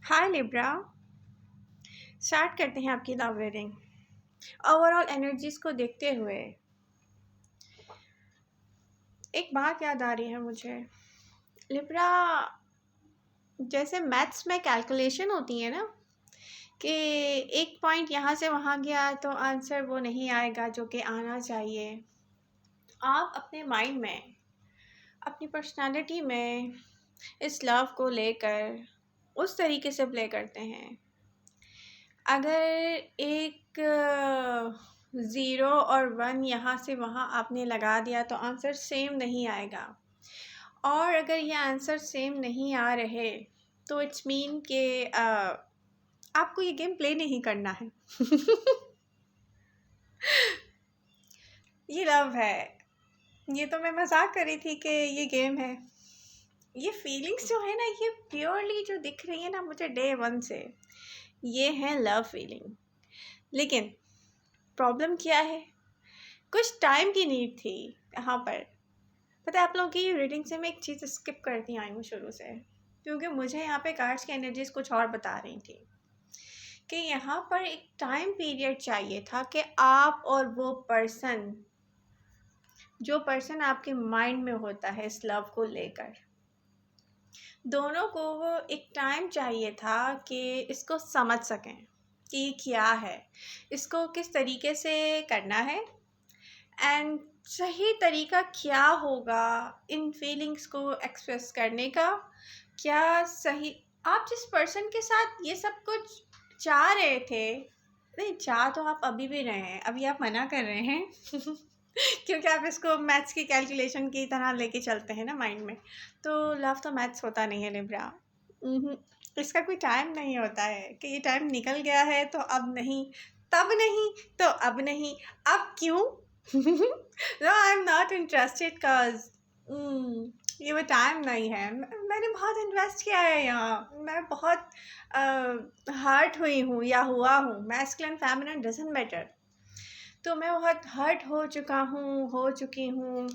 हाय Libra. Start करते हैं आपकी लव रीडिंग। ओवरऑल एनर्जीज को देखते हुए एक बात याद आ रही है मुझे। लिब्रा, जैसे मैथ्स में कैलकुलेशन होती है ना कि एक पॉइंट यहाँ से वहाँ गया तो आंसर वो नहीं आएगा जो कि आना चाहिए। आप अपने माइंड में, अपनी पर्सनालिटी में इस लव को लेकर उस तरीके से प्ले करते हैं। अगर एक ज़ीरो और वन यहाँ से वहाँ आपने लगा दिया तो आंसर सेम नहीं आएगा। और अगर ये आंसर सेम नहीं आ रहे तो इट्स मीन कि आपको ये गेम प्ले नहीं करना है। ये लव है। ये तो मैं मजाक कर रही थी कि ये गेम है। ये फीलिंग्स जो है ना, ये प्योरली जो दिख रही है ना मुझे डे वन से, ये है लव फीलिंग। लेकिन प्रॉब्लम क्या है? कुछ टाइम की नीड थी यहाँ पर। पता है आप लोगों की रीडिंग से मैं एक चीज़ स्किप करती आई हूँ शुरू से, क्योंकि मुझे यहाँ पे कार्ड्स की एनर्जीज कुछ और बता रही थी कि यहाँ पर एक टाइम पीरियड चाहिए था कि आप और वो पर्सन, जो पर्सन आपके माइंड में होता है इस लव को लेकर, दोनों को वो एक टाइम चाहिए था कि इसको समझ सकें कि ये क्या है, इसको किस तरीके से करना है एंड सही तरीका क्या होगा इन फीलिंग्स को एक्सप्रेस करने का। क्या सही, आप जिस पर्सन के साथ ये सब कुछ चाह रहे थे, नहीं चाह तो आप अभी भी रहे हैं, अभी आप मना कर रहे हैं क्योंकि आप इसको मैथ्स की कैलकुलेशन की तरह लेके चलते हैं ना माइंड में। तो लव तो मैथ्स होता नहीं है लिब्रा। इसका कोई टाइम नहीं होता है कि ये टाइम निकल गया है तो अब नहीं, तब नहीं तो अब नहीं, अब क्यों? No I am not interested cause ये वो टाइम नहीं है। मैंने बहुत इन्वेस्ट किया है यहाँ, मैं बहुत हर्ट हुई हूँ या हुआ हूँ। Masculine feminine doesn't matter. तो मैं बहुत हर्ट हो चुका हूँ, हो चुकी हूँ।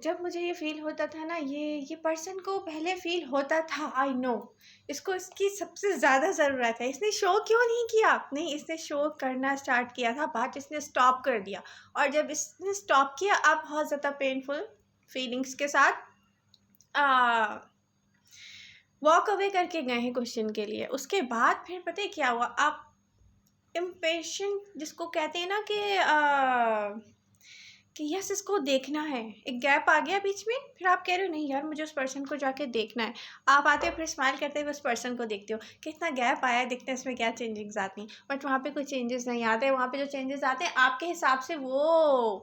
जब मुझे ये फ़ील होता था ना, ये पर्सन को पहले फ़ील होता था, आई नो इसको इसकी सबसे ज़्यादा ज़रूरत है। इसने शो क्यों नहीं किया? नहीं, इसने शो करना स्टार्ट किया था, बट इसने स्टॉप कर दिया। और जब इसने स्टॉप किया, अब बहुत ज़्यादा पेनफुल फीलिंग्स के साथ वॉक अवे करके गए हैं कुछ दिन के लिए। उसके बाद फिर पता है क्या हुआ? आप इम्पेशेंट जिसको कहते हैं ना कि यस इसको देखना है, एक गैप आ गया बीच में, फिर आप कह रहे हो नहीं यार मुझे उस पर्सन को जाके देखना है। आप आते हो, फिर स्माइल करते हुए उस पर्सन को देखते हो, कितना गैप आया, देखते हैं इसमें क्या चेंजेस आती हैं। बट वहाँ पे कोई चेंजेस नहीं आते। वहाँ पे जो चेंजेस आते हैं आपके हिसाब से वो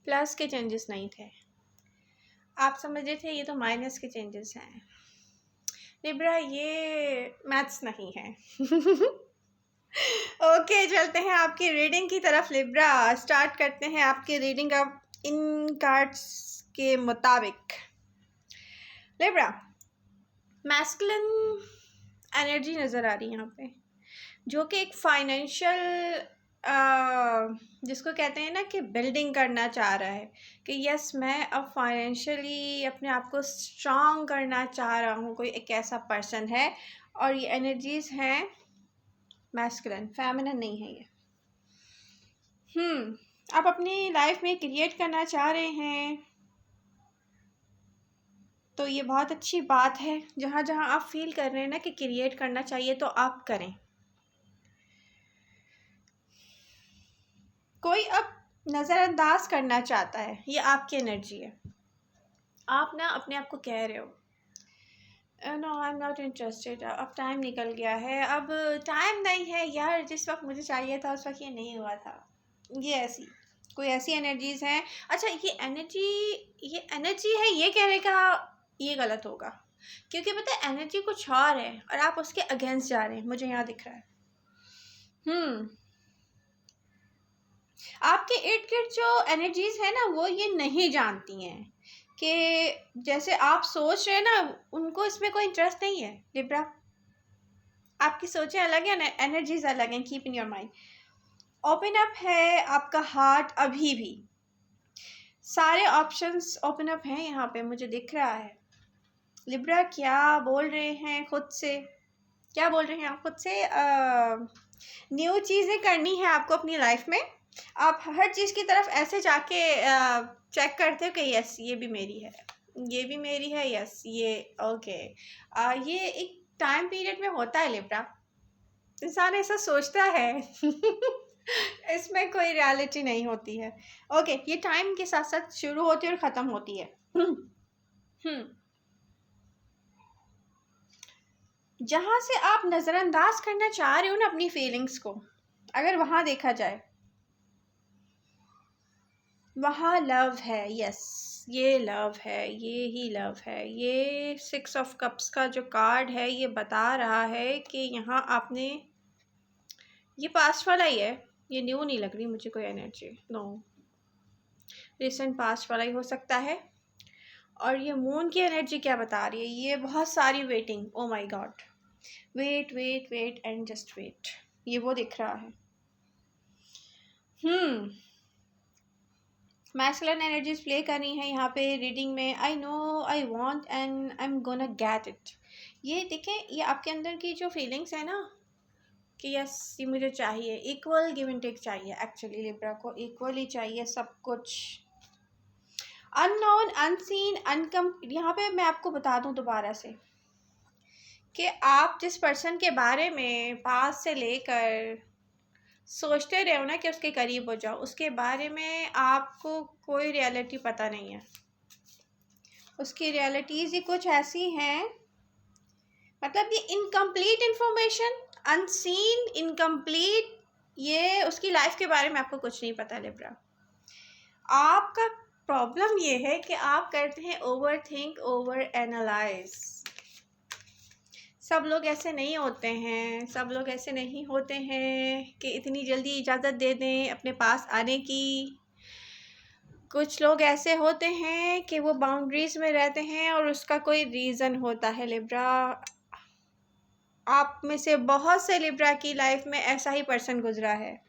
प्लस के चेंजेस नहीं थे। आप समझ रहे थे ये तो माइनस के चेंजेस हैं। लिब्रा, ये मैथ्स नहीं है। ओके, चलते हैं आपकी रीडिंग की तरफ लिब्रा। स्टार्ट करते हैं आपकी रीडिंग अब इन कार्ड्स के मुताबिक। लिब्रा, मैस्कुलिन एनर्जी नज़र आ रही है यहाँ पे, जो कि एक फाइनेंशियल जिसको कहते हैं ना कि बिल्डिंग करना चाह रहा है कि यस मैं अब फाइनेंशियली अपने आप को स्ट्रांग करना चाह रहा हूँ। कोई एक ऐसा पर्सन है और ये एनर्जीज हैं मैस्कुलिन, फेमिनिन नहीं है ये। आप अपनी लाइफ में क्रिएट करना चाह रहे हैं तो ये बहुत अच्छी बात है। जहाँ जहाँ आप फील कर रहे हैं ना कि क्रिएट करना चाहिए तो आप करें। कोई अब नज़रअंदाज करना चाहता है, ये आपकी एनर्जी है। आप ना अपने आप को कह रहे हो no I am not interested, अब टाइम निकल गया है, अब टाइम नहीं है यार, जिस वक्त मुझे चाहिए था उस वक्त ये नहीं हुआ था। ये ऐसी कोई ऐसी एनर्जीज हैं। अच्छा, ये एनर्जी है ये कहने का ये गलत होगा, क्योंकि पता है एनर्जी कुछ और है और आप उसके अगेंस्ट जा रहे हैं, मुझे यहाँ दिख रहा है। आपके इर्द गिर्द जो एनर्जीज है ना वो ये नहीं जानती हैं कि जैसे आप सोच रहे हैं ना, उनको इसमें कोई इंटरेस्ट नहीं है लिब्रा। आपकी सोचें अलग है ना, एनर्जीज अलग हैं। Keep in your mind, open up है आपका हार्ट अभी भी। सारे ऑप्शंस ओपन अप हैं यहाँ पे, मुझे दिख रहा है। लिब्रा क्या बोल रहे हैं खुद से, क्या बोल रहे हैं आप खुद से? न्यू चीज़ें करनी है आपको अपनी लाइफ में। आप हर चीज़ की तरफ ऐसे जाके चेक करते हो कि यस ये भी मेरी है, ये भी मेरी है, यस ये ओके। ये एक टाइम पीरियड में होता है लिब्रा, इंसान ऐसा सोचता है इसमें कोई रियलिटी नहीं होती है। ओके, ये टाइम के साथ साथ शुरू होती है और ख़त्म होती है। हम्म जहाँ से आप नज़रअंदाज करना चाह रहे हो ना अपनी फीलिंग्स को, अगर वहाँ देखा जाए, वहाँ लव है। यस, ये लव है, ये ही लव है। ये 6 ऑफ कप्स का जो कार्ड है ये बता रहा है कि यहाँ आपने, ये पास्ट वाला ही है, ये न्यू नहीं लग रही मुझे कोई एनर्जी, नो, रिसेंट पास्ट वाला ही हो सकता है। और ये मून की एनर्जी क्या बता रही है? ये बहुत सारी waiting, oh my God, wait wait wait and just wait, ये वो दिख रहा है। मैस्कुलिन एनर्जीज प्ले करनी है यहाँ पे रीडिंग में। I know, I want and I am gonna get it. ये देखें, ये आपके अंदर की जो फीलिंग्स है ना कि यस ये मुझे चाहिए, इक्वल गिव एंड टेक चाहिए। एक्चुअली लिब्रा को इक्वल ही चाहिए सब कुछ। अननोन, अनसीन, अनकम, यहाँ पे मैं आपको बता दूँ दोबारा से कि आप जिस पर्सन के बारे में पास से लेकर सोचते रहे हो ना कि उसके करीब हो जाओ, उसके बारे में आपको कोई रियलिटी पता नहीं है। उसकी रियलिटीज़ ही कुछ ऐसी हैं, मतलब ये इनकम्प्लीट इंफॉर्मेशन, अनसीन, इनकम्प्लीट, ये उसकी लाइफ के बारे में आपको कुछ नहीं पता लिब्रा। आपका प्रॉब्लम ये है कि आप करते हैं ओवर थिंक, ओवर एनालाइज। सब लोग ऐसे नहीं होते हैं, सब लोग ऐसे नहीं होते हैं कि इतनी जल्दी इजाज़त दे दें अपने पास आने की। कुछ लोग ऐसे होते हैं कि वो बाउंड्रीज़ में रहते हैं और उसका कोई रीज़न होता है लिब्रा। आप में से बहुत से लिब्रा की लाइफ में ऐसा ही पर्सन गुजरा है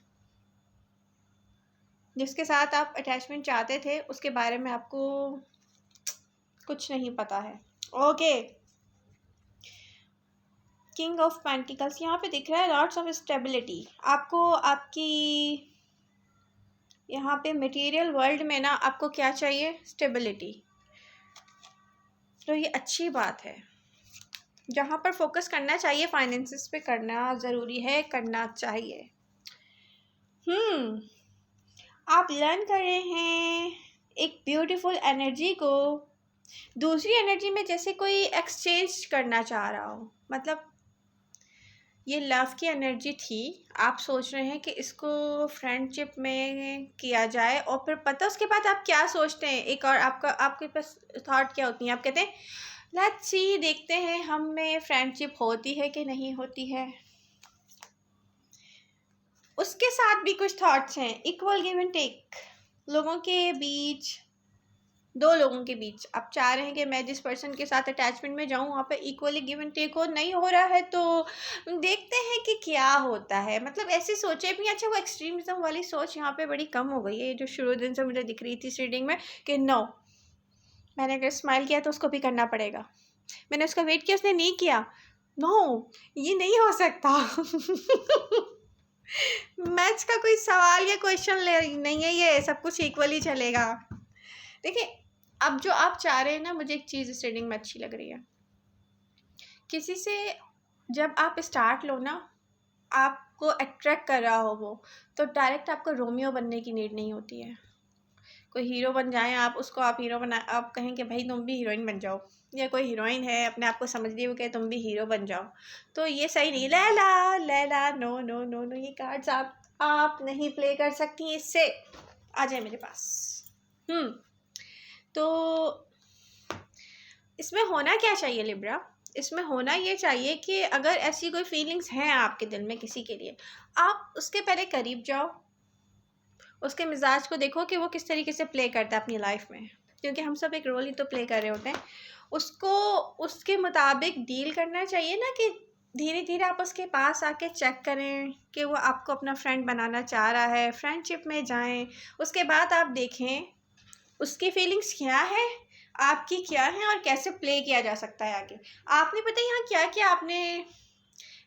जिसके साथ आप अटैचमेंट चाहते थे, उसके बारे में आपको कुछ नहीं पता है। ओके, किंग ऑफ पेंटिकल्स यहाँ पे दिख रहा है, लॉट्स ऑफ स्टेबिलिटी। आपको आपकी यहाँ पे मटेरियल वर्ल्ड में ना आपको क्या चाहिए? स्टेबिलिटी। तो ये अच्छी बात है, जहाँ पर फोकस करना चाहिए फाइनेंसिस पे करना ज़रूरी है, करना चाहिए। आप लर्न कर रहे हैं एक ब्यूटीफुल एनर्जी को दूसरी एनर्जी में, जैसे कोई एक्सचेंज करना चाह रहा हो। मतलब ये लव की एनर्जी थी, आप सोच रहे हैं कि इसको फ्रेंडशिप में किया जाए, और फिर पता उसके बाद आप क्या सोचते हैं, एक और आपके पास थॉट क्या होती हैं? आप कहते हैं लेट्स सी, देखते हैं हम में फ्रेंडशिप होती है कि नहीं होती है। उसके साथ भी कुछ थॉट्स हैं, इक्वल गिव एंड टेक, लोगों के बीच, दो लोगों के बीच आप चाह रहे हैं कि मैं जिस पर्सन के साथ अटैचमेंट में जाऊं वहाँ पे इक्वली गिव एंड टेक हो, नहीं हो रहा है तो देखते हैं कि क्या होता है। मतलब ऐसी सोचे भी, अच्छा वो एक्सट्रीमिज्म वाली सोच यहाँ पे बड़ी कम हो गई है, जो शुरू दिन से मुझे दिख रही थी इस रीडिंग में कि नो, मैंने अगर स्माइल किया तो उसको भी करना पड़ेगा, मैंने उसका वेट किया उसने नहीं किया, नो ये नहीं हो सकता मैच का कोई सवाल या क्वेश्चन नहीं है, ये सब कुछ इक्वली चलेगा। देखिए, अब जो आप चाह रहे हैं ना, मुझे एक चीज़ इस रीडिंग में अच्छी लग रही है, किसी से जब आप स्टार्ट लो ना, आपको अट्रैक्ट कर रहा हो वो, तो डायरेक्ट आपको रोमियो बनने की नीड नहीं होती है। कोई हीरो बन जाए आप, उसको आप हीरो बना, आप कहें कि भाई तुम भी हीरोइन बन जाओ, या कोई हीरोइन है अपने आप को समझ रही हो कि तुम भी हीरो बन जाओ, तो ये सही नहीं। Laila Laila, no no no no, ये कार्ड्स आप नहीं प्ले कर सकती इससे। आ जाए मेरे पास। तो इसमें होना क्या चाहिए लिब्रा? इसमें होना ये चाहिए कि अगर ऐसी कोई फीलिंग्स हैं आपके दिल में किसी के लिए, आप उसके पहले करीब जाओ, उसके मिजाज को देखो कि वो किस तरीके से प्ले करता है अपनी लाइफ में, क्योंकि हम सब एक रोल ही तो प्ले कर रहे होते हैं। उसको उसके मुताबिक डील करना चाहिए ना, कि धीरे धीरे आप उसके पास आके चेक करें कि वो आपको अपना फ्रेंड बनाना चाह रहा है, फ्रेंडशिप में जाएं, उसके बाद आप देखें उसकी फीलिंग्स क्या है, आपकी क्या है और कैसे प्ले किया जा सकता है आगे। आपने पता है यहाँ क्या किया आपने,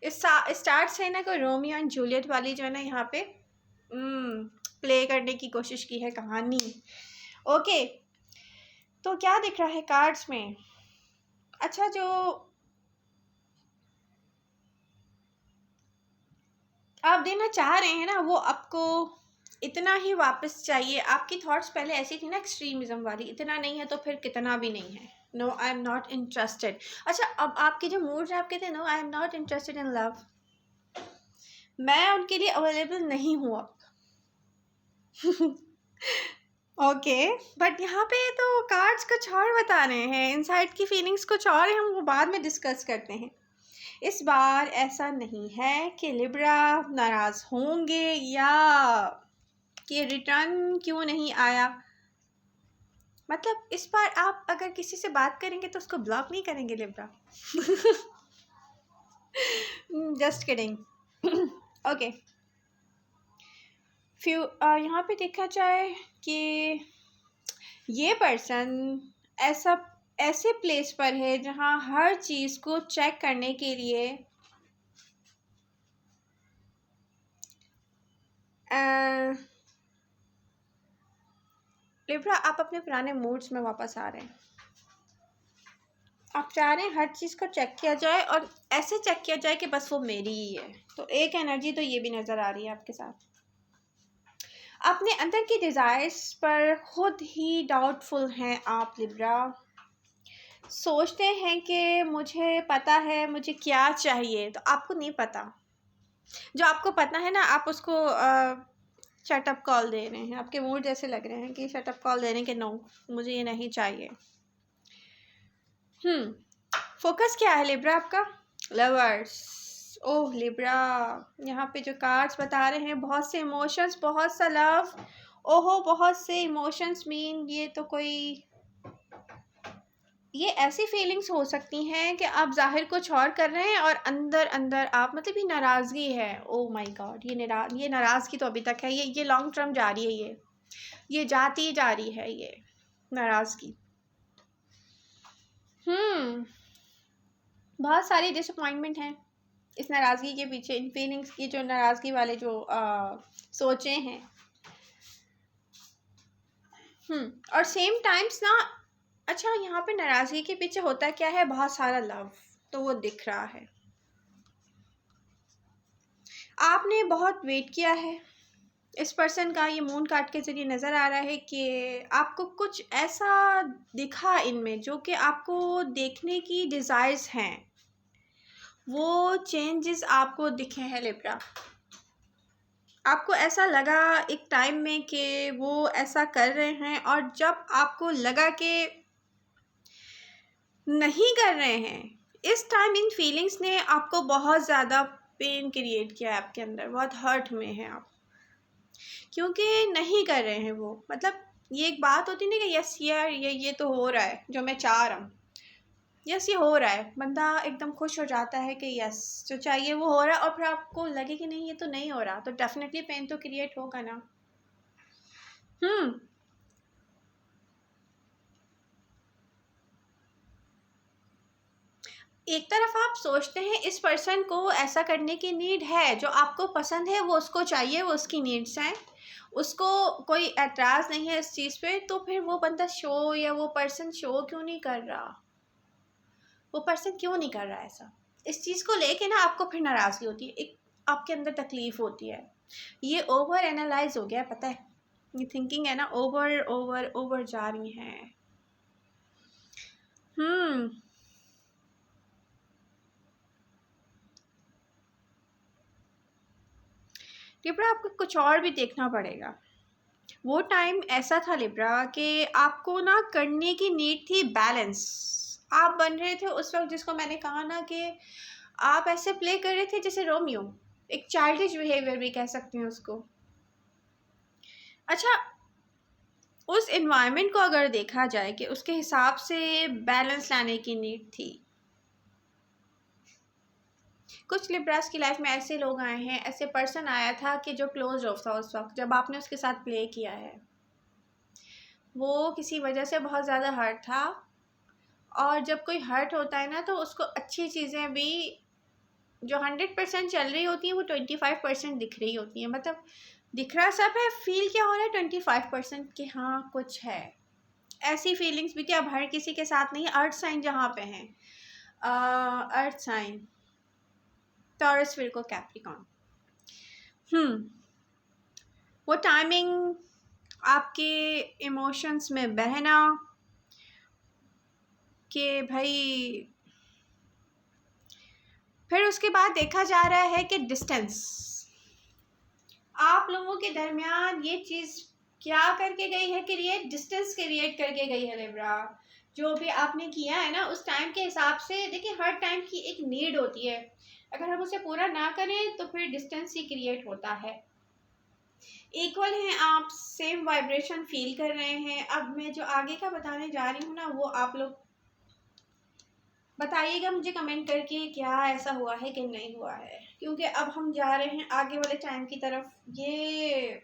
इस स्टार्ट से ना कोई रोमियो एंड जूलियट वाली जो है ना यहाँ पे प्ले करने की कोशिश की है कहानी। ओके, तो क्या दिख रहा है कार्ड्स में? अच्छा, जो आप देना चाह रहे हैं ना वो आपको इतना ही वापस चाहिए। आपकी थॉट्स पहले ऐसी थी ना एक्सट्रीमिज्म वाली, इतना नहीं है तो फिर कितना भी नहीं है, no I am not interested. अच्छा, अब आपके जो मूड्स हैं आपके थे no I am not interested in love, मैं उनके लिए अवेलेबल नहीं हूँ अब। ओके, बट यहाँ पे तो कार्ड्स कुछ और बता रहे हैं, इनसाइड की फीलिंग्स कुछ और है, हम वो बाद में डिस्कस करते हैं। इस बार ऐसा नहीं है कि लिब्रा नाराज़ होंगे या कि रिटर्न क्यों नहीं आया। मतलब इस बार आप अगर किसी से बात करेंगे तो उसको ब्लॉक नहीं करेंगे लिब्रा। Just kidding. ओके, यहाँ पे देखा जाए कि ये पर्सन ऐसा ऐसे प्लेस पर है जहाँ हर चीज़ को चेक करने के लिए लिब्रा आप अपने पुराने मूड्स में वापस आ रहे हैं। आप चाह रहे हैं हर चीज़ को चेक किया जाए और ऐसे चेक किया जाए कि बस वो मेरी ही है। तो एक एनर्जी तो ये भी नज़र आ रही है आपके साथ। अपने अंदर की डिज़ायर्स पर खुद ही डाउटफुल हैं आप लिब्रा। सोचते हैं कि मुझे पता है मुझे क्या चाहिए, तो आपको नहीं पता। जो आपको पता है ना आप उसको शटअप कॉल दे रहे हैं। आपके मूड जैसे लग रहे हैं कि शटअप कॉल दे रहे हैं कि नो मुझे ये नहीं चाहिए। फोकस क्या है लिब्रा आपका? लवर्स। ओह लिब्रा, यहाँ पे जो कार्ड्स बता रहे हैं बहुत से इमोशंस, बहुत सा लव। ओहो, बहुत से इमोशंस मीन ये तो कोई, ये ऐसी फीलिंग्स हो सकती हैं कि आप ज़ाहिर कुछ और कर रहे हैं और अंदर अंदर आप मतलब ये नाराज़गी है। ओह माय गॉड, ये नाराज़गी तो अभी तक है, ये लॉन्ग टर्म जा रही है, ये जाती जा रही है ये नाराज़गी। बहुत सारी डिसअपॉइंटमेंट हैं इस नाराज़गी के पीछे, इन फीलिंग्स की जो नाराज़गी वाले जो सोचे हैं। और सेम टाइम्स ना, अच्छा यहाँ पे नाराज़गी के पीछे होता क्या है? बहुत सारा लव तो वो दिख रहा है। आपने बहुत वेट किया है इस पर्सन का, ये मून कार्ड के ज़रिए नज़र आ रहा है कि आपको कुछ ऐसा दिखा इनमें जो कि आपको देखने की डिज़ायर्स हैं, वो चेंजेस आपको दिखे हैं लिब्रा। आपको ऐसा लगा एक टाइम में कि वो ऐसा कर रहे हैं और जब आपको लगा कि नहीं कर रहे हैं, इस टाइम इन फीलिंग्स ने आपको बहुत ज़्यादा पेन क्रिएट किया है आपके अंदर, बहुत हर्ट में है आप, क्योंकि नहीं कर रहे हैं वो। मतलब ये एक बात होती है ना कि यस यार ये तो हो रहा है जो मैं चाह रहा हूँ, यस ये हो रहा है, बंदा एकदम खुश हो जाता है कि यस जो चाहिए वो हो रहा है, और फिर आपको लगे कि नहीं ये तो नहीं हो रहा, तो डेफिनेटली पेन तो क्रिएट होगा ना। एक तरफ आप सोचते हैं इस पर्सन को ऐसा करने की नीड है, जो आपको पसंद है वो उसको चाहिए, वो उसकी नीड्स हैं, उसको कोई एतराज़ नहीं है इस चीज़ पे, तो फिर वो बंदा शो या वो पर्सन शो क्यों नहीं कर रहा? वो पर्सन क्यों नहीं कर रहा ऐसा? इस चीज़ को लेके ना आपको फिर नाराज़गी होती है, एक आपके अंदर तकलीफ़ होती है। ये ओवर एनालाइज हो गया है, पता है, ये थिंकिंग है ना ओवर ओवर ओवर जा रही हैं। लिब्रा आपको कुछ और भी देखना पड़ेगा। वो टाइम ऐसा था लिब्रा कि आपको ना करने की नीड थी बैलेंस। आप बन रहे थे उस वक्त, जिसको मैंने कहा ना कि आप ऐसे प्ले कर रहे थे जैसे रोमियो, एक चाइल्डिश बिहेवियर भी कह सकते हैं उसको। अच्छा, उस एनवायरनमेंट को अगर देखा जाए कि उसके हिसाब से बैलेंस लाने की नीड थी। कुछ लिब्रास की लाइफ में ऐसे लोग आए हैं, ऐसे पर्सन आया था कि जो क्लोज ऑफ था उस वक्त जब आपने उसके साथ प्ले किया है। वो किसी वजह से बहुत ज़्यादा हर्ट था, और जब कोई हर्ट होता है ना तो उसको अच्छी चीज़ें भी जो 100% चल रही होती हैं वो 25% दिख रही होती हैं। मतलब दिख रहा सब है, फील क्या हो रहा है 25% कि हाँ कुछ है। ऐसी फीलिंग्स भी थी। अब हर किसी के साथ नहीं। अर्थ साइन जहाँ पे हैं, earth sign Taurus, Virgo, Capricorn, वो टाइमिंग आपके इमोशंस में बहना कि भाई, फिर उसके बाद देखा जा रहा है कि डिस्टेंस आप लोगों के दरमियान ये चीज़ क्या करके गई है कि ये डिस्टेंस क्रिएट करके गई है लिब्रा। जो भी आपने किया है ना उस टाइम के हिसाब से, देखिए हर टाइम की एक नीड होती है, अगर हम उसे पूरा ना करें तो फिर डिस्टेंस ही क्रिएट होता है। इक्वल हैं आप, सेम वाइब्रेशन फील कर रहे हैं। अब मैं जो आगे का बताने जा रही हूँ ना वो आप लोग बताइएगा मुझे कमेंट करके क्या ऐसा हुआ है कि नहीं हुआ है, क्योंकि अब हम जा रहे हैं आगे वाले टाइम की तरफ। ये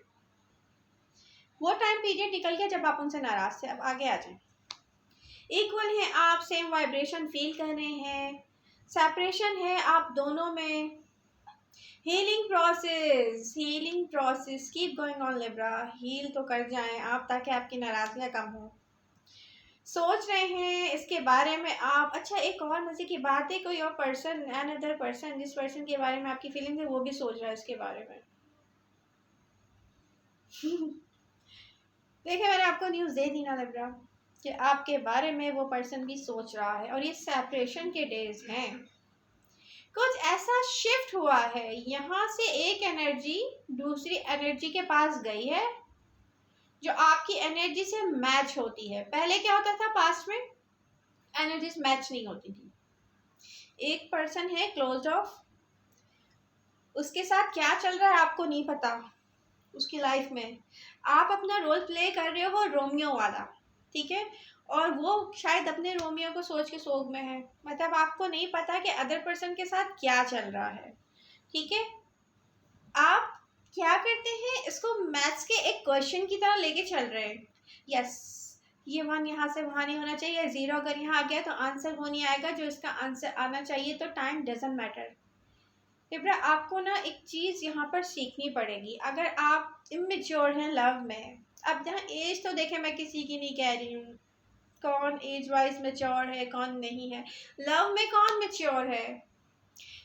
वो टाइम पीरियड निकल गया जब आप उनसे नाराज थे, अब आगे आ जाएं। इक्वल है आप, सेम वाइब्रेशन फील कर रहे हैं। सेपरेशन है आप दोनों में। Healing process keep going on Libra. Heal तो कर जाएं आप ताकि आपकी नाराजगियां कम हो। सोच रहे हैं इसके बारे में आप। अच्छा, एक और मजे की बात है, कोई और पर्सन, अनदर पर्सन, जिस पर्सन के बारे में आपकी फीलिंग है वो भी सोच रहा है इसके बारे में। देखिए मैंने आपको न्यूज़ दे दी ना लिब्रा कि आपके बारे में वो पर्सन भी सोच रहा है, और ये सेपरेशन के डेज हैं। कुछ ऐसा शिफ्ट हुआ है, यहाँ से एक एनर्जी दूसरी एनर्जी के पास गई है जो आपकी एनर्जी से मैच होती है। पहले क्या होता था, पास्ट में एनर्जीज मैच नहीं होती थी। एक पर्सन है क्लोज ऑफ, उसके साथ क्या चल रहा है आपको नहीं पता उसकी लाइफ में। आप अपना रोल प्ले कर रहे हो रोमियो वाला, ठीक है, और वो शायद अपने रोमियो को सोच के सोग में है। मतलब आपको नहीं पता कि अदर पर्सन के साथ क्या चल रहा है, ठीक है। आप क्या करते हैं, इसको मैथ्स के एक क्वेश्चन की तरह लेके चल रहे हैं। यस, ये वन यहाँ से वहाँ नहीं होना चाहिए, ज़ीरो अगर यहाँ आ गया तो आंसर वो नहीं आएगा जो इसका आंसर आना चाहिए। तो टाइम डजेंट मैटर लिब्रा। आपको ना एक चीज़ यहाँ पर सीखनी पड़ेगी। अगर आप इमेच्योर हैं लव में, अब यहाँ एज तो देखें मैं किसी की नहीं कह रही हूँ, कौन एज वाइज मेच्योर है कौन नहीं है। लव में कौन मेच्योर है,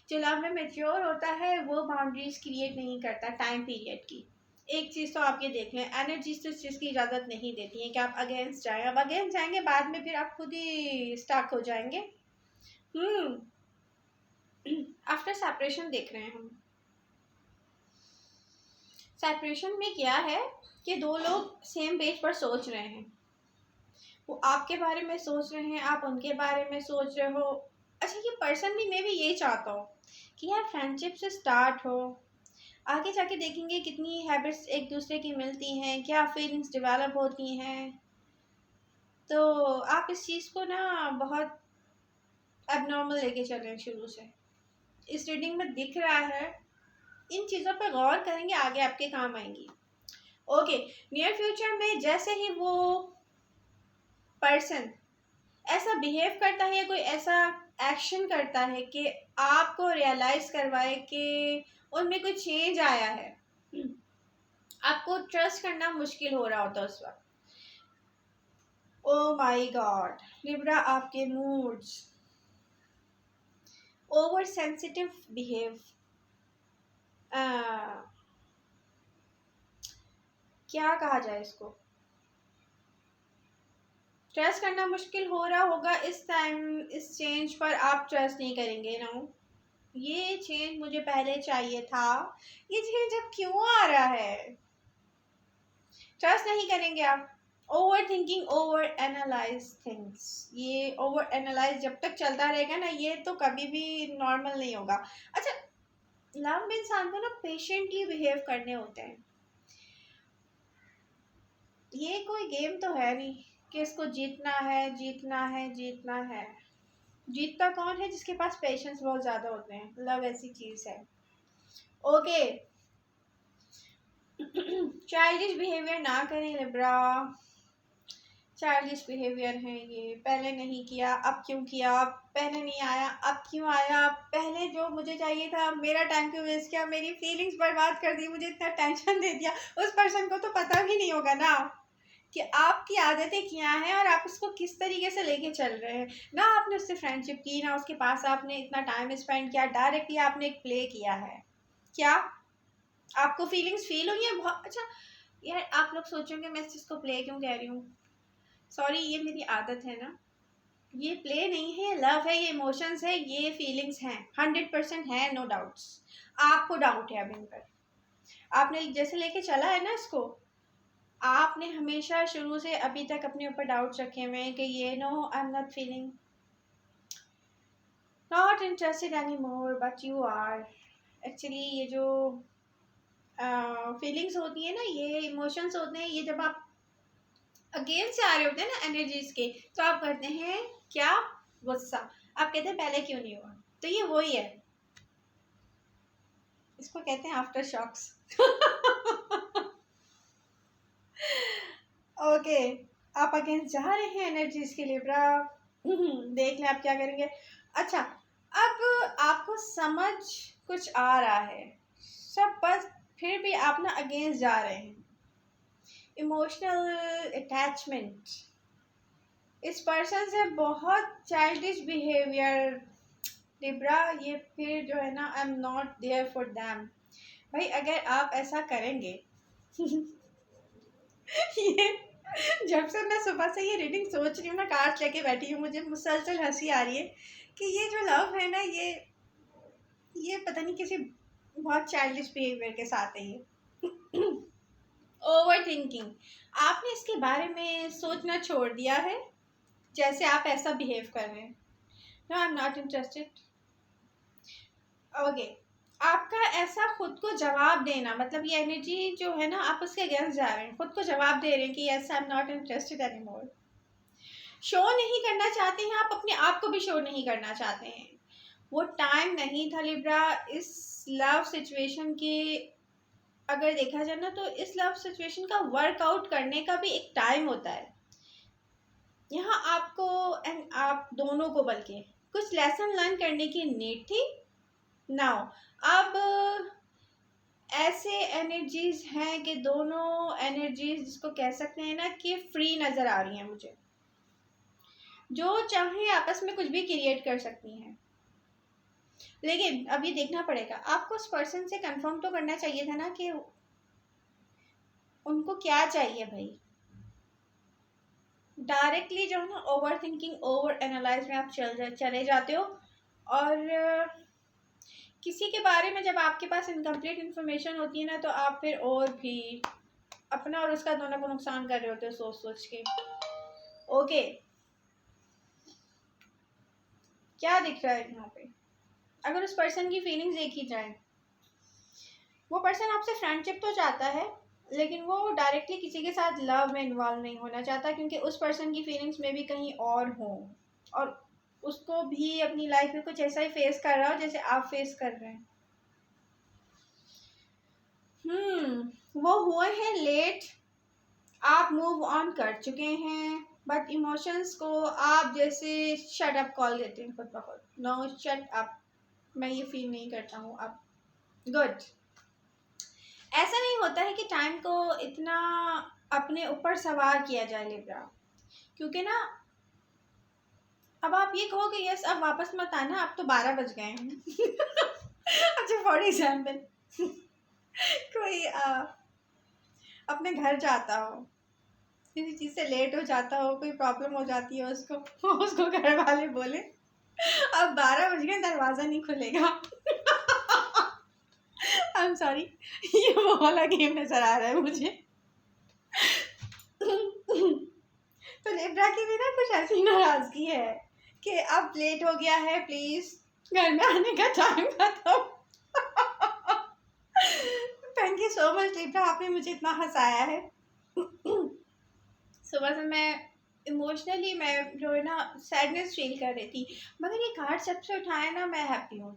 जो लव में मेच्योर होता है वो बाउंड्रीज क्रिएट नहीं करता टाइम पीरियड की। एक चीज़ तो आप ये देख लें, एनर्जीज तो इस चीज़ की इजाज़त नहीं देती हैं कि आप अगेंस्ट जाएं। अब अगेंस्ट जाएंगे बाद में फिर आप खुद ही स्टक हो जाएंगे। आफ्टर सेपरेशन देख रहे हैं हम। सेपरेशन में क्या है कि दो लोग सेम पेज पर सोच रहे हैं। वो आपके बारे में सोच रहे हैं, आप उनके बारे में सोच रहे हो। अच्छा, ये पर्सन भी मैं भी ये चाहता हूँ कि यार फ्रेंडशिप से स्टार्ट हो, आगे जाके देखेंगे कितनी हैबिट्स एक दूसरे की मिलती हैं, क्या फीलिंग्स डेवलप होती हैं। तो आप इस चीज़ को ना बहुत एबनॉर्मल लेके चल रहे हैं शुरू से। इस रीडिंग में दिख रहा है, इन चीज़ों पर गौर करेंगे आगे आपके काम आएंगी। ओके, नियर फ्यूचर में जैसे ही वो पर्सन ऐसा बिहेव करता है या कोई ऐसा एक्शन करता है कि आपको रियलाइज करवाए कि उनमें कोई चेंज आया है, आपको ट्रस्ट करना मुश्किल हो रहा होता है उस वक्त। ओ माय गॉड लिब्रा, आपके मूड्स ओवर सेंसिटिव बिहेव, क्या कहा जाए इसको, ट्रस्ट करना मुश्किल हो रहा होगा इस टाइम। इस चेंज पर आप ट्रस्ट नहीं करेंगे ना। ये चेंज मुझे पहले चाहिए था, ये चेंज अब क्यों आ रहा है, ट्रस्ट नहीं करेंगे आप। Over thinking, over analyse things, ये ओवर एनालाइज जब तक चलता रहेगा ना ये तो कभी भी नॉर्मल नहीं होगा। अच्छा, लव में इंसान को ना पेशेंटली बिहेव करने होते हैं। ये कोई गेम तो है नहीं कि इसको जीतना है जीतना है जीतना है। जीतता कौन है, जिसके पास पेशेंस बहुत ज़्यादा होते हैं। लव ऐसी चीज़ है। ओके, चाइल्डिश बिहेवियर ना करें लिब्रा। चाइल्डिश बिहेवियर है ये, पहले नहीं किया अब क्यों किया, पहले नहीं आया अब क्यों आया, पहले जो मुझे चाहिए था मेरा टाइम क्यों वेस्ट किया, मेरी फीलिंग्स बर्बाद कर दी, मुझे इतना टेंशन दे दिया। उस पर्सन को तो पता भी नहीं होगा ना कि आपकी आदतें क्या हैं और आप उसको किस तरीके से लेके चल रहे हैं। ना आपने उससे फ्रेंडशिप की, ना उसके पास आपने इतना टाइम स्पेंड किया, डायरेक्टली आपने एक प्ले किया है। क्या आपको फीलिंग्स फील हुई है? बहुत अच्छा यार, आप लोग सोचोगे मैं इस चीज़ को प्ले क्यों कह रही हूँ। सॉरी, ये मेरी आदत है ना, ये प्ले नहीं है, लव है, ये इमोशंस है, ये फीलिंग्स हैं, 100% है, नो डाउट्स। आपको डाउट है अब इन पर, आपने जैसे लेके चला है ना इसको, आपने हमेशा शुरू से अभी तक अपने ऊपर डाउट्स रखे हुए हैं कि ये no I am not feeling, not interested any more, but you are. Actually ये जो फीलिंग्स होती है ना, ये इमोशंस होते हैं, ये जब आप अगेंस्ट से आ रहे होते हैं ना एनर्जीज के, तो आप करते हैं क्या? गुस्सा। आप कहते हैं पहले क्यों नहीं हुआ, तो ये वही है, इसको कहते हैं आफ्टर शॉक्स। ओके, आप अगेंस्ट जा रहे हैं एनर्जीज के लिए ब्रा, देख लें आप क्या करेंगे। अच्छा, अब आपको समझ कुछ आ रहा है सब, बस फिर भी आप ना अगेंस्ट जा रहे हैं। इमोशनल अटैचमेंट, इस पर्सन से बहुत चाइल्डिश बिहेवियर लिब्रा, ये फिर जो है ना I am not there for them. भाई अगर आप ऐसा करेंगे ये जब से मैं सुबह से ये रीडिंग सोच रही हूँ ना, कार्ड्स लेके बैठी हूँ, मुझे मुसलसल हंसी आ रही है कि ये जो लव है ना, ये पता नहीं किसी बहुत चाइल्डिश बिहेवियर के साथ है ये। ओवर थिंकिंग, आपने इसके बारे में सोचना छोड़ दिया है, जैसे आप ऐसा बिहेव कर रहे हैं। No I am not interested. Okay, आपका ऐसा खुद को जवाब देना, मतलब ये एनर्जी जो है ना, आप उसके अगेंस्ट जा रहे हैं, खुद को जवाब दे रहे हैं कि yes I am not interested any more. Show नहीं करना चाहते हैं आप, अपने आप को भी शो नहीं करना चाहते हैं। वो टाइम नहीं था लिब्रा इस लव सिचुएशन के, अगर देखा जाए ना तो इस लव सिचुएशन का वर्कआउट करने का भी एक टाइम होता है। यहाँ आपको एंड आप दोनों को बल्कि कुछ लेसन लर्न करने की नीड थी। नाउ अब ऐसे एनर्जीज हैं कि दोनों एनर्जीज जिसको कह सकते हैं ना कि फ्री नज़र आ रही हैं मुझे, जो चाहे आपस में कुछ भी क्रिएट कर सकती हैं। लेकिन अब ये देखना पड़ेगा आपको, उस पर्सन से कंफर्म तो करना चाहिए था ना कि उनको क्या चाहिए भाई। डायरेक्टली जो है ना ओवर थिंकिंग, ओवर एनालाइज में आप चले जाते हो, और किसी के बारे में जब आपके पास इनकम्प्लीट इन्फॉर्मेशन होती है ना, तो आप फिर और भी अपना और उसका दोनों को नुकसान कर रहे होते हो सोच सोच के। ओके, क्या दिख रहा है यहाँ पे? अगर उस पर्सन की फीलिंग्स देखी जाए, वो पर्सन आपसे फ्रेंडशिप तो चाहता है, लेकिन वो डायरेक्टली किसी के साथ लव में इन्वॉल्व नहीं होना चाहता, क्योंकि उस पर्सन की फीलिंग्स में भी कहीं और हो, और उसको भी अपनी लाइफ में कुछ ऐसा ही फेस कर रहा हो जैसे आप फेस कर रहे हैं। वो हुए हैं लेट, आप मूव ऑन कर चुके हैं, बट इमोशंस को आप जैसे शट अप कॉल देते हैं खुद ब खुद। नो शट अप, मैं ये फील नहीं करता हूँ अब। गुड, ऐसा नहीं होता है कि टाइम को इतना अपने ऊपर सवार किया जाए लिब्रा, क्योंकि ना अब आप ये कहो कि यस अब वापस मत आना, अब तो 12 बज गए हैं। अच्छा फॉर एग्जाम्पल कोई अपने घर जाता हो, किसी चीज़ से लेट हो जाता हो, कोई प्रॉब्लम हो जाती है उसको, उसको घर वाले बोले अब 12 बज गए, दरवाज़ा नहीं खुलेगा। आई एम सॉरी, ये वो वाला गेम नज़र आ रहा है मुझे। तो लिब्रा की भी ना कुछ ऐसी नाराज़गी है कि अब लेट हो गया है, प्लीज़ घर में आने का टाइम खत्म। Thank you so much Libra, आपने मुझे इतना हंसाया है। सुबह से मैं इमोशनली, मैं जो है ना सैडनेस फील कर रही थी, मगर ये कार्ड जब से उठाया ना मैं हैप्पी हूँ।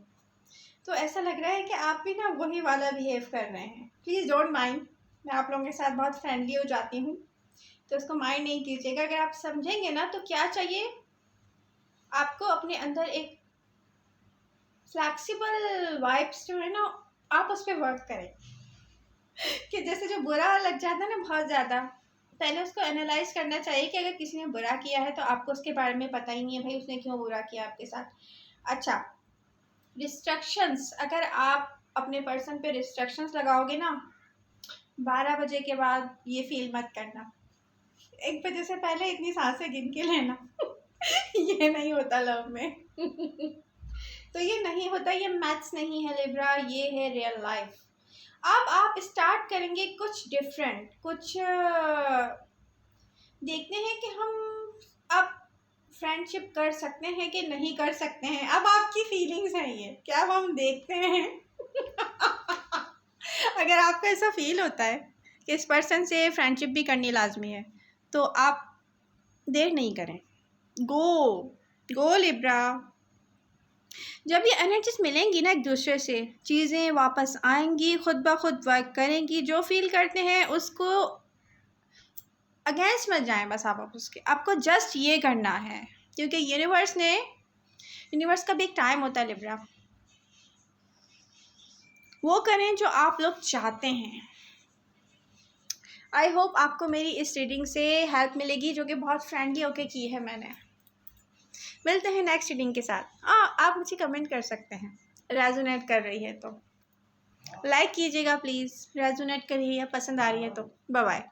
तो ऐसा लग रहा है कि आप भी ना वही वाला बिहेव कर रहे हैं। प्लीज़ डोंट माइंड, मैं आप लोगों के साथ बहुत फ्रेंडली हो जाती हूँ, तो उसको माइंड नहीं कीजिएगा। अगर आप समझेंगे ना तो क्या चाहिए आपको, अपने अंदर एक फ्लैक्सिबल वाइब्स जो है ना, आप उस पर वर्क करें। कि जैसे जो बुरा लग जाता है ना बहुत ज़्यादा, पहले उसको एनालाइज करना चाहिए कि अगर किसी ने बुरा किया है तो आपको उसके बारे में पता ही नहीं है, भाई उसने क्यों बुरा किया आपके साथ। अच्छा, रिस्ट्रिक्शंस, अगर आप अपने पर्सन पे रिस्ट्रिक्शंस लगाओगे ना, 12 बजे के बाद ये फील मत करना, 1 बजे से पहले इतनी सांसें गिन के लेना। ये नहीं होता लव में। तो ये नहीं होता, ये मैथ्स नहीं है लिब्रा, ये है रियल लाइफ। अब आप स्टार्ट करेंगे कुछ डिफरेंट, कुछ देखते हैं कि हम अब फ्रेंडशिप कर सकते हैं कि नहीं कर सकते हैं। अब आपकी फीलिंग्स हैं ये, क्या अब हम देखते हैं। अगर आपको ऐसा फील होता है कि इस पर्सन से फ्रेंडशिप भी करनी लाजमी है, तो आप देर नहीं करें, गो लिब्रा। जब ये एनर्जीज मिलेंगी ना एक दूसरे से, चीज़ें वापस आएंगी, खुद ब खुद वर्क करेंगी। जो फील करते हैं उसको अगेंस्ट मत जाएं, बस आप उसके, आपको जस्ट ये करना है, क्योंकि यूनिवर्स का भी एक टाइम होता है लिब्रा। वो करें जो आप लोग चाहते हैं। आई होप आपको मेरी इस रीडिंग से हेल्प मिलेगी, जो कि बहुत फ्रेंडली होके की है मैंने। मिलते हैं नेक्स्ट रीडिंग के साथ। आप मुझे कमेंट कर सकते हैं, रेजोनेट कर रही है तो लाइक कीजिएगा प्लीज़, रेजोनेट कर रही है या पसंद आ रही है तो। Bye bye.